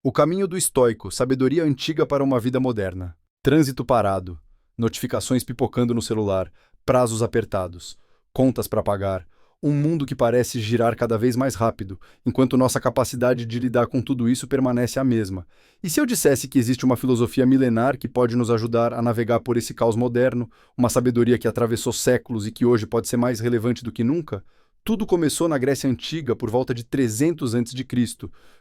O caminho do estoico, sabedoria antiga para uma vida moderna. Trânsito parado, notificações pipocando no celular, prazos apertados, contas para pagar, um mundo que parece girar cada vez mais rápido, enquanto nossa capacidade de lidar com tudo isso permanece a mesma. E se eu dissesse que existe uma filosofia milenar que pode nos ajudar a navegar por esse caos moderno, uma sabedoria que atravessou séculos e que hoje pode ser mais relevante do que nunca? Tudo começou na Grécia Antiga por volta de 300 a.C.,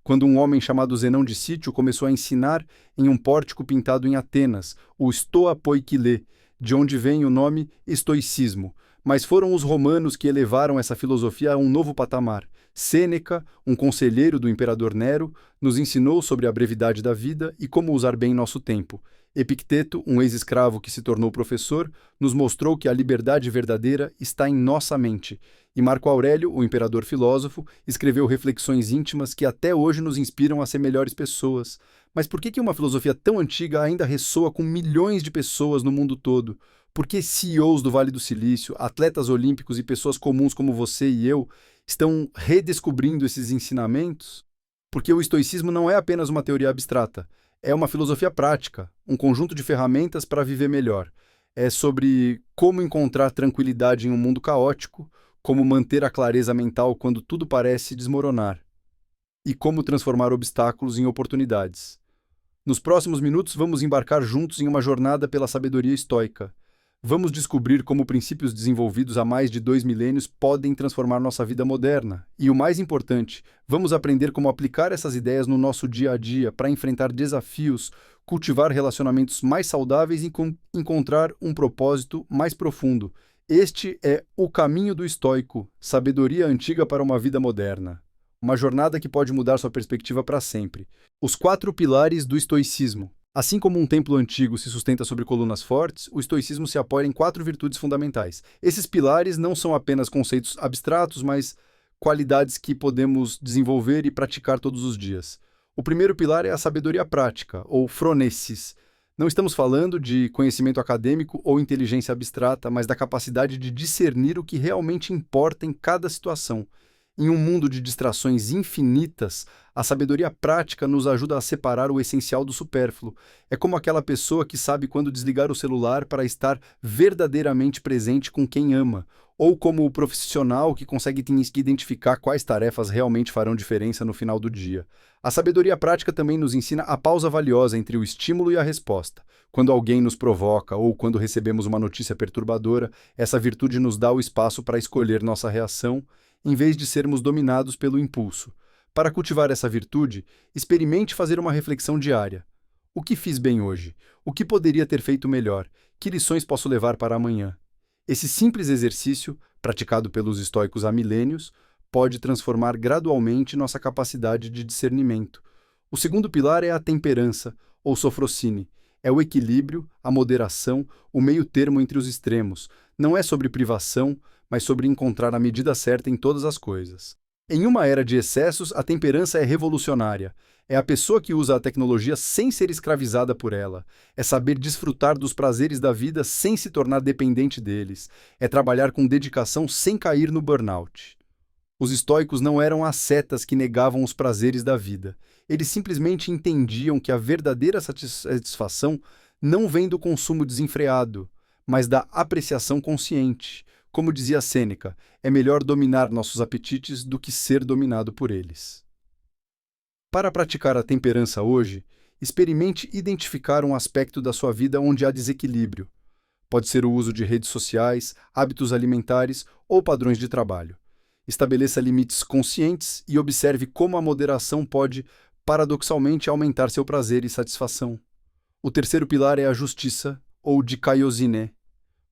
quando um homem chamado Zenão de Cítio começou a ensinar em um pórtico pintado em Atenas, o Stoa Poikile, de onde vem o nome estoicismo. Mas foram os romanos que elevaram essa filosofia a um novo patamar. Sêneca, um conselheiro do imperador Nero, nos ensinou sobre a brevidade da vida e como usar bem nosso tempo. Epicteto, um ex-escravo que se tornou professor, nos mostrou que a liberdade verdadeira está em nossa mente. E Marco Aurélio, o imperador filósofo, escreveu reflexões íntimas que até hoje nos inspiram a ser melhores pessoas. Mas por que uma filosofia tão antiga ainda ressoa com milhões de pessoas no mundo todo? Por que CEOs do Vale do Silício, atletas olímpicos e pessoas comuns como você e eu estão redescobrindo esses ensinamentos? Porque o estoicismo não é apenas uma teoria abstrata, é uma filosofia prática, um conjunto de ferramentas para viver melhor. É sobre como encontrar tranquilidade em um mundo caótico, como manter a clareza mental quando tudo parece desmoronar, e como transformar obstáculos em oportunidades. Nos próximos minutos, vamos embarcar juntos em uma jornada pela sabedoria estoica. Vamos descobrir como princípios desenvolvidos há mais de 2 milênios podem transformar nossa vida moderna. E o mais importante, vamos aprender como aplicar essas ideias no nosso dia a dia para enfrentar desafios, cultivar relacionamentos mais saudáveis e encontrar um propósito mais profundo. Este é o caminho do estoico, sabedoria antiga para uma vida moderna. Uma jornada que pode mudar sua perspectiva para sempre. Os 4 pilares do estoicismo. Assim como um templo antigo se sustenta sobre colunas fortes, o estoicismo se apoia em 4 virtudes fundamentais. Esses pilares não são apenas conceitos abstratos, mas qualidades que podemos desenvolver e praticar todos os dias. O primeiro pilar é a sabedoria prática, ou phronesis. Não estamos falando de conhecimento acadêmico ou inteligência abstrata, mas da capacidade de discernir o que realmente importa em cada situação. Em um mundo de distrações infinitas, a sabedoria prática nos ajuda a separar o essencial do supérfluo. É como aquela pessoa que sabe quando desligar o celular para estar verdadeiramente presente com quem ama, ou como o profissional que consegue identificar quais tarefas realmente farão diferença no final do dia. A sabedoria prática também nos ensina a pausa valiosa entre o estímulo e a resposta. Quando alguém nos provoca ou quando recebemos uma notícia perturbadora, essa virtude nos dá o espaço para escolher nossa reação, em vez de sermos dominados pelo impulso. Para cultivar essa virtude, experimente fazer uma reflexão diária. O que fiz bem hoje? O que poderia ter feito melhor? Que lições posso levar para amanhã? Esse simples exercício, praticado pelos estoicos há milênios, pode transformar gradualmente nossa capacidade de discernimento. O segundo pilar é a temperança, ou sofrosine. É o equilíbrio, a moderação, o meio termo entre os extremos. Não é sobre privação, mas sobre encontrar a medida certa em todas as coisas. Em uma era de excessos, a temperança é revolucionária. É a pessoa que usa a tecnologia sem ser escravizada por ela. É saber desfrutar dos prazeres da vida sem se tornar dependente deles. É trabalhar com dedicação sem cair no burnout. Os estoicos não eram ascetas que negavam os prazeres da vida. Eles simplesmente entendiam que a verdadeira satisfação não vem do consumo desenfreado, mas da apreciação consciente. Como dizia Sêneca, é melhor dominar nossos apetites do que ser dominado por eles. Para praticar a temperança hoje, experimente identificar um aspecto da sua vida onde há desequilíbrio. Pode ser o uso de redes sociais, hábitos alimentares ou padrões de trabalho. Estabeleça limites conscientes e observe como a moderação pode, paradoxalmente, aumentar seu prazer e satisfação. O terceiro pilar é a justiça, ou dikaiosine.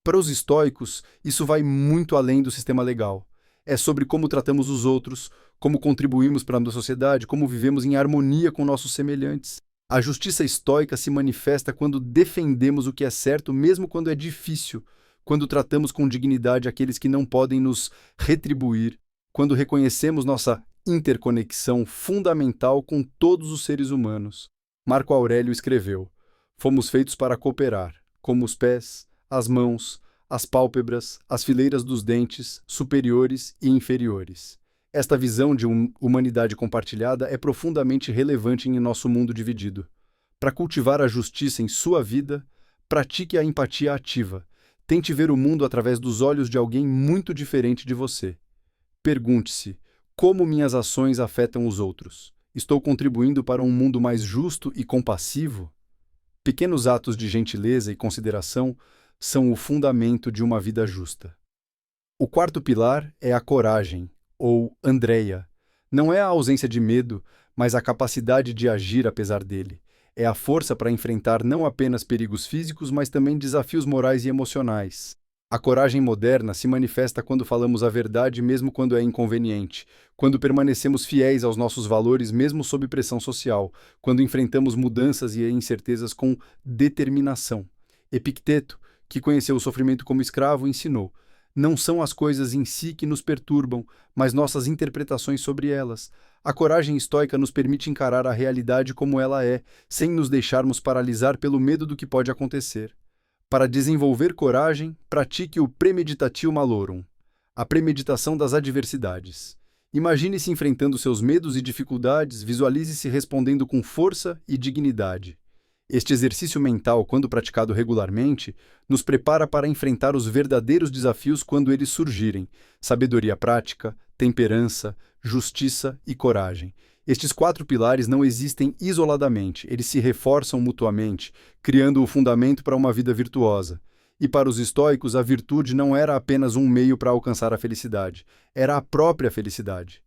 Para os estoicos, isso vai muito além do sistema legal. É sobre como tratamos os outros, como contribuímos para a sociedade, como vivemos em harmonia com nossos semelhantes. A justiça estoica se manifesta quando defendemos o que é certo, mesmo quando é difícil, quando tratamos com dignidade aqueles que não podem nos retribuir, quando reconhecemos nossa interconexão fundamental com todos os seres humanos. Marco Aurélio escreveu: "Fomos feitos para cooperar, como os pés, as mãos, as pálpebras, as fileiras dos dentes, superiores e inferiores." Esta visão de humanidade compartilhada é profundamente relevante em nosso mundo dividido. Para cultivar a justiça em sua vida, pratique a empatia ativa. Tente ver o mundo através dos olhos de alguém muito diferente de você. Pergunte-se: como minhas ações afetam os outros? Estou contribuindo para um mundo mais justo e compassivo? Pequenos atos de gentileza e consideração são o fundamento de uma vida justa. O quarto pilar é a coragem, ou Andreia. Não é a ausência de medo, mas a capacidade de agir apesar dele. É a força para enfrentar não apenas perigos físicos, mas também desafios morais e emocionais. A coragem moderna se manifesta quando falamos a verdade mesmo quando é inconveniente, quando permanecemos fiéis aos nossos valores mesmo sob pressão social, quando enfrentamos mudanças e incertezas com determinação. Epicteto, que conheceu o sofrimento como escravo, ensinou: não são as coisas em si que nos perturbam, mas nossas interpretações sobre elas. A coragem estoica nos permite encarar a realidade como ela é, sem nos deixarmos paralisar pelo medo do que pode acontecer. Para desenvolver coragem, pratique o premeditatio malorum, a premeditação das adversidades. Imagine-se enfrentando seus medos e dificuldades, visualize-se respondendo com força e dignidade. Este exercício mental, quando praticado regularmente, nos prepara para enfrentar os verdadeiros desafios quando eles surgirem: sabedoria prática, temperança, justiça e coragem. Estes quatro pilares não existem isoladamente, eles se reforçam mutuamente, criando o fundamento para uma vida virtuosa. E para os estoicos, a virtude não era apenas um meio para alcançar a felicidade, era a própria felicidade.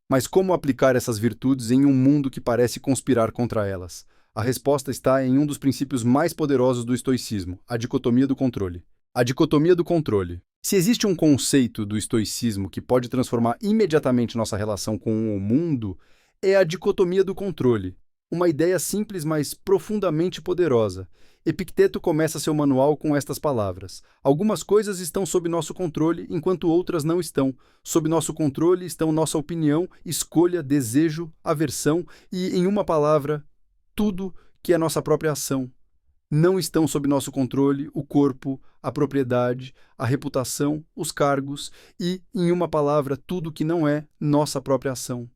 Mas como aplicar essas virtudes em um mundo que parece conspirar contra elas? A resposta está em um dos princípios mais poderosos do estoicismo, a dicotomia do controle. A dicotomia do controle. Se existe um conceito do estoicismo que pode transformar imediatamente nossa relação com o mundo, é a dicotomia do controle. Uma ideia simples, mas profundamente poderosa. Epicteto começa seu manual com estas palavras: algumas coisas estão sob nosso controle, enquanto outras não estão. Sob nosso controle estão nossa opinião, escolha, desejo, aversão e, em uma palavra, tudo que é nossa própria ação. Não estão sob nosso controle o corpo, a propriedade, a reputação, os cargos e, em uma palavra, tudo que não é nossa própria ação.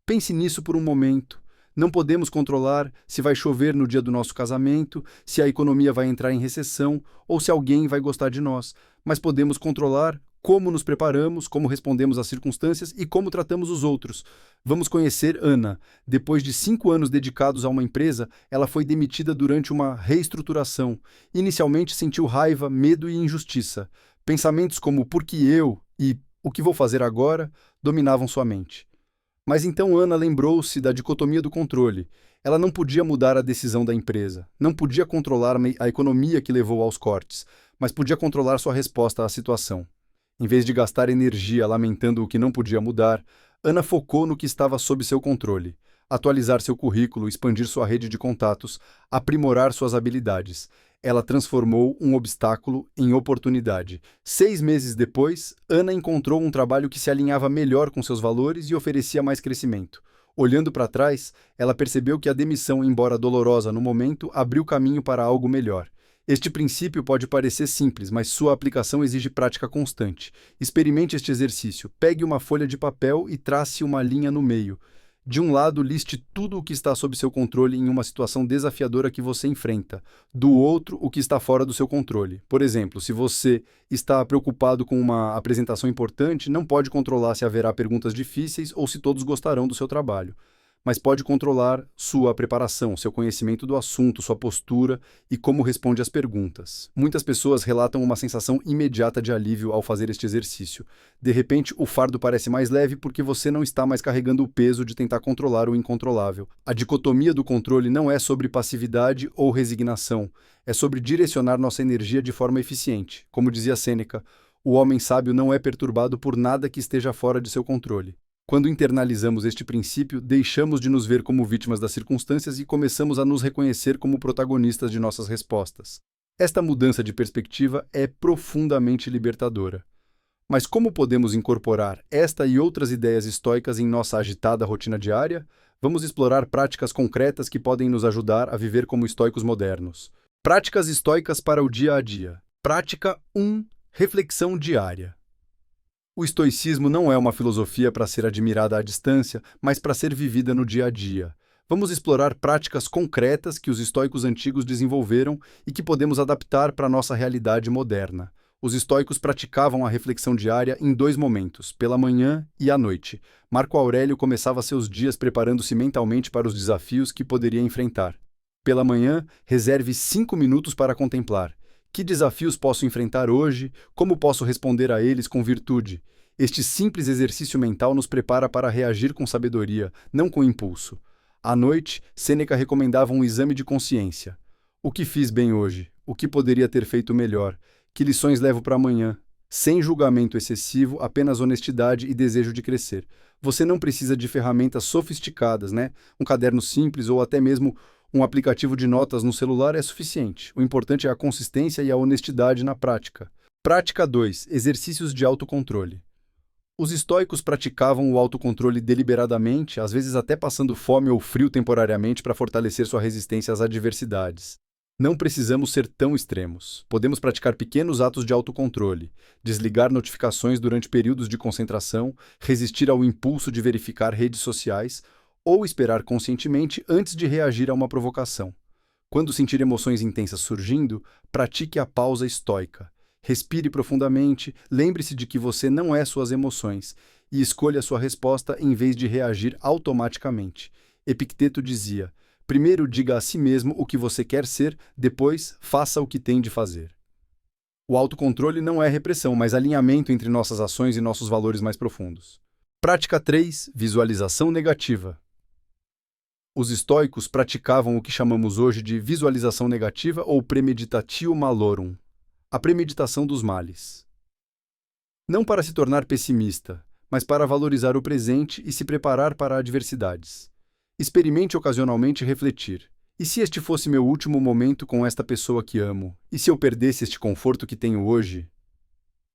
Pense nisso por um momento. Não podemos controlar se vai chover no dia do nosso casamento, se a economia vai entrar em recessão ou se alguém vai gostar de nós, mas podemos controlar como nos preparamos, como respondemos às circunstâncias e como tratamos os outros. Vamos conhecer Ana. Depois de 5 anos dedicados a uma empresa, ela foi demitida durante uma reestruturação. Inicialmente sentiu raiva, medo e injustiça. Pensamentos como "por que eu?" e "o que vou fazer agora?" dominavam sua mente. Mas então Ana lembrou-se da dicotomia do controle. Ela não podia mudar a decisão da empresa, não podia controlar a economia que levou aos cortes, mas podia controlar sua resposta à situação. Em vez de gastar energia lamentando o que não podia mudar, Ana focou no que estava sob seu controle: atualizar seu currículo, expandir sua rede de contatos, aprimorar suas habilidades. Ela transformou um obstáculo em oportunidade. 6 meses depois, Ana encontrou um trabalho que se alinhava melhor com seus valores e oferecia mais crescimento. Olhando para trás, ela percebeu que a demissão, embora dolorosa no momento, abriu caminho para algo melhor. Este princípio pode parecer simples, mas sua aplicação exige prática constante. Experimente este exercício. Pegue uma folha de papel e trace uma linha no meio. De um lado, liste tudo o que está sob seu controle em uma situação desafiadora que você enfrenta. Do outro, o que está fora do seu controle. Por exemplo, se você está preocupado com uma apresentação importante, não pode controlar se haverá perguntas difíceis ou se todos gostarão do seu trabalho. Mas pode controlar sua preparação, seu conhecimento do assunto, sua postura e como responde às perguntas. Muitas pessoas relatam uma sensação imediata de alívio ao fazer este exercício. De repente, o fardo parece mais leve porque você não está mais carregando o peso de tentar controlar o incontrolável. A dicotomia do controle não é sobre passividade ou resignação, é sobre direcionar nossa energia de forma eficiente. Como dizia Sêneca, o homem sábio não é perturbado por nada que esteja fora de seu controle. Quando internalizamos este princípio, deixamos de nos ver como vítimas das circunstâncias e começamos a nos reconhecer como protagonistas de nossas respostas. Esta mudança de perspectiva é profundamente libertadora. Mas como podemos incorporar esta e outras ideias estoicas em nossa agitada rotina diária? Vamos explorar práticas concretas que podem nos ajudar a viver como estoicos modernos. Práticas estoicas para o dia a dia. Prática 1. Reflexão diária. O estoicismo não é uma filosofia para ser admirada à distância, mas para ser vivida no dia a dia. Vamos explorar práticas concretas que os estoicos antigos desenvolveram e que podemos adaptar para a nossa realidade moderna. Os estoicos praticavam a reflexão diária em dois momentos, pela manhã e à noite. Marco Aurélio começava seus dias preparando-se mentalmente para os desafios que poderia enfrentar. Pela manhã, reserve 5 minutos para contemplar. Que desafios posso enfrentar hoje? Como posso responder a eles com virtude? Este simples exercício mental nos prepara para reagir com sabedoria, não com impulso. À noite, Sêneca recomendava um exame de consciência. O que fiz bem hoje? O que poderia ter feito melhor? Que lições levo para amanhã? Sem julgamento excessivo, apenas honestidade e desejo de crescer. Você não precisa de ferramentas sofisticadas, né? Um caderno simples ou até mesmo um aplicativo de notas no celular é suficiente. O importante é a consistência e a honestidade na prática. Prática 2. Exercícios de autocontrole. Os estoicos praticavam o autocontrole deliberadamente, às vezes até passando fome ou frio temporariamente para fortalecer sua resistência às adversidades. Não precisamos ser tão extremos. Podemos praticar pequenos atos de autocontrole, desligar notificações durante períodos de concentração, resistir ao impulso de verificar redes sociais ou esperar conscientemente antes de reagir a uma provocação. Quando sentir emoções intensas surgindo, pratique a pausa estoica. Respire profundamente, lembre-se de que você não é suas emoções e escolha sua resposta em vez de reagir automaticamente. Epicteto dizia: primeiro diga a si mesmo o que você quer ser, depois faça o que tem de fazer. O autocontrole não é repressão, mas alinhamento entre nossas ações e nossos valores mais profundos. Prática 3. Visualização negativa. Os estoicos praticavam o que chamamos hoje de visualização negativa ou premeditatio malorum, a premeditação dos males. Não para se tornar pessimista, mas para valorizar o presente e se preparar para adversidades. Experimente ocasionalmente refletir. E se este fosse meu último momento com esta pessoa que amo? E se eu perdesse este conforto que tenho hoje?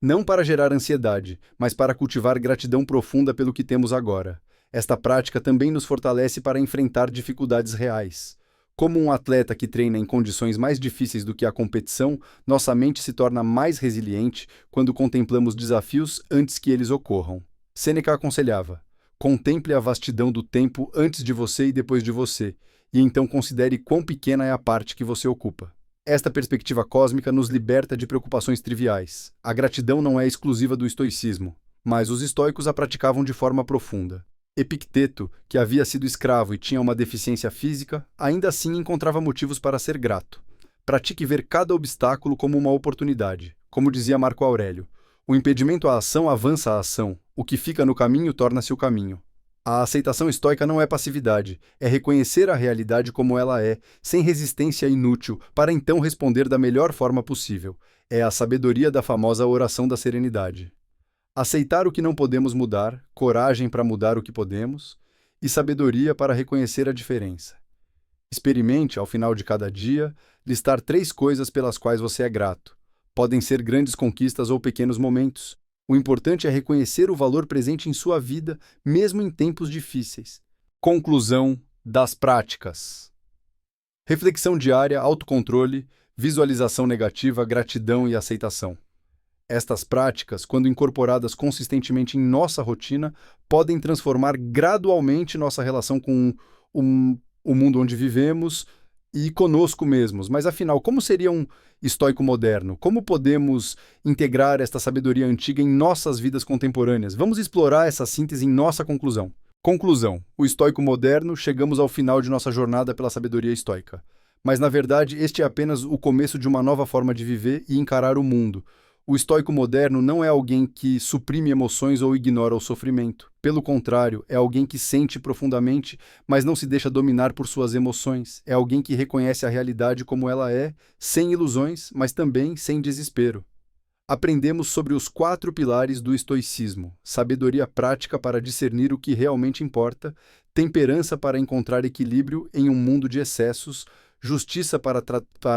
Não para gerar ansiedade, mas para cultivar gratidão profunda pelo que temos agora. Esta prática também nos fortalece para enfrentar dificuldades reais. Como um atleta que treina em condições mais difíceis do que a competição, nossa mente se torna mais resiliente quando contemplamos desafios antes que eles ocorram. Sêneca aconselhava: contemple a vastidão do tempo antes de você e depois de você, e então considere quão pequena é a parte que você ocupa. Esta perspectiva cósmica nos liberta de preocupações triviais. A gratidão não é exclusiva do estoicismo, mas os estoicos a praticavam de forma profunda. Epicteto, que havia sido escravo e tinha uma deficiência física, ainda assim encontrava motivos para ser grato. Pratique ver cada obstáculo como uma oportunidade. Como dizia Marco Aurélio, o impedimento à ação avança a ação, o que fica no caminho torna-se o caminho. A aceitação estoica não é passividade, é reconhecer a realidade como ela é, sem resistência inútil, para então responder da melhor forma possível. É a sabedoria da famosa oração da serenidade. Aceitar o que não podemos mudar, coragem para mudar o que podemos, e sabedoria para reconhecer a diferença. Experimente, ao final de cada dia, listar 3 coisas pelas quais você é grato. Podem ser grandes conquistas ou pequenos momentos. O importante é reconhecer o valor presente em sua vida, mesmo em tempos difíceis. Conclusão das práticas. Reflexão diária, autocontrole, visualização negativa, gratidão e aceitação. Estas práticas, quando incorporadas consistentemente em nossa rotina, podem transformar gradualmente nossa relação com o mundo onde vivemos e conosco mesmos. Mas afinal, como seria um estoico moderno? Como podemos integrar esta sabedoria antiga em nossas vidas contemporâneas? Vamos explorar essa síntese em nossa conclusão. Conclusão: o estoico moderno, chegamos ao final de nossa jornada pela sabedoria estoica. Mas, na verdade, este é apenas o começo de uma nova forma de viver e encarar o mundo. O estoico moderno não é alguém que suprime emoções ou ignora o sofrimento. Pelo contrário, é alguém que sente profundamente, mas não se deixa dominar por suas emoções. É alguém que reconhece a realidade como ela é, sem ilusões, mas também sem desespero. Aprendemos sobre os 4 pilares do estoicismo: sabedoria prática para discernir o que realmente importa, temperança para encontrar equilíbrio em um mundo de excessos, justiça para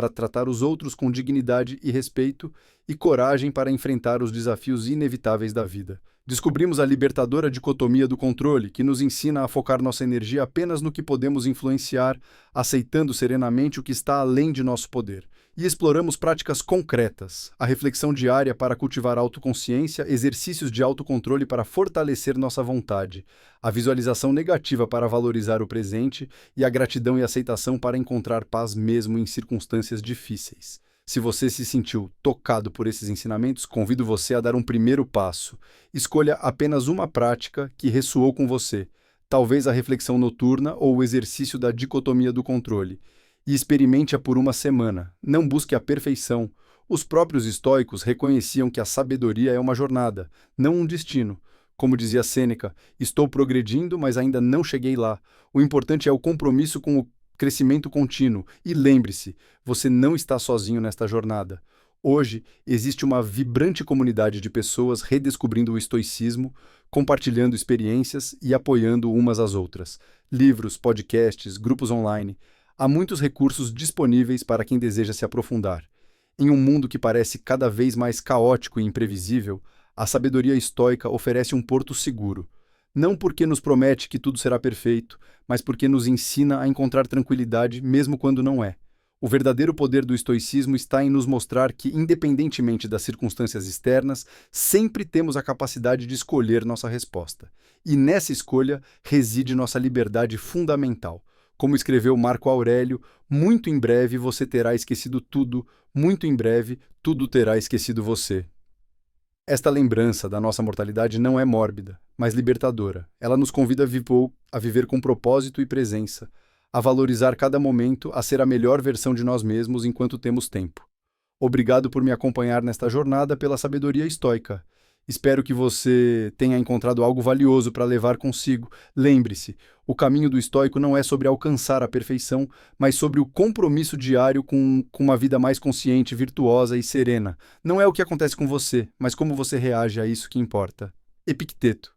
tratar os outros com dignidade e respeito, e coragem para enfrentar os desafios inevitáveis da vida. Descobrimos a libertadora dicotomia do controle, que nos ensina a focar nossa energia apenas no que podemos influenciar, aceitando serenamente o que está além de nosso poder. e exploramos práticas concretas, a reflexão diária para cultivar autoconsciência, exercícios de autocontrole para fortalecer nossa vontade, a visualização negativa para valorizar o presente e a gratidão e aceitação para encontrar paz mesmo em circunstâncias difíceis. Se você se sentiu tocado por esses ensinamentos, convido você a dar um primeiro passo. Escolha apenas uma prática que ressoou com você, talvez a reflexão noturna ou o exercício da dicotomia do controle, e experimente-a por uma semana. Não busque a perfeição. Os próprios estoicos reconheciam que a sabedoria é uma jornada, não um destino. Como dizia Sêneca, estou progredindo, mas ainda não cheguei lá. O importante é o compromisso com o crescimento contínuo. E lembre-se, você não está sozinho nesta jornada. Hoje, existe uma vibrante comunidade de pessoas redescobrindo o estoicismo, compartilhando experiências e apoiando umas às outras. Livros, podcasts, grupos online. Há muitos recursos disponíveis para quem deseja se aprofundar. Em um mundo que parece cada vez mais caótico e imprevisível, a sabedoria estoica oferece um porto seguro. Não porque nos promete que tudo será perfeito, mas porque nos ensina a encontrar tranquilidade mesmo quando não é. O verdadeiro poder do estoicismo está em nos mostrar que, independentemente das circunstâncias externas, sempre temos a capacidade de escolher nossa resposta. E nessa escolha reside nossa liberdade fundamental. Como escreveu Marco Aurélio, muito em breve você terá esquecido tudo, muito em breve tudo terá esquecido você. Esta lembrança da nossa mortalidade não é mórbida, mas libertadora. Ela nos convida a viver com propósito e presença, a valorizar cada momento, a ser a melhor versão de nós mesmos enquanto temos tempo. Obrigado por me acompanhar nesta jornada pela sabedoria estoica. Espero que você tenha encontrado algo valioso para levar consigo. Lembre-se, o caminho do estoico não é sobre alcançar a perfeição, mas sobre o compromisso diário com uma vida mais consciente, virtuosa e serena. Não é o que acontece com você, mas como você reage a isso que importa. Epicteto.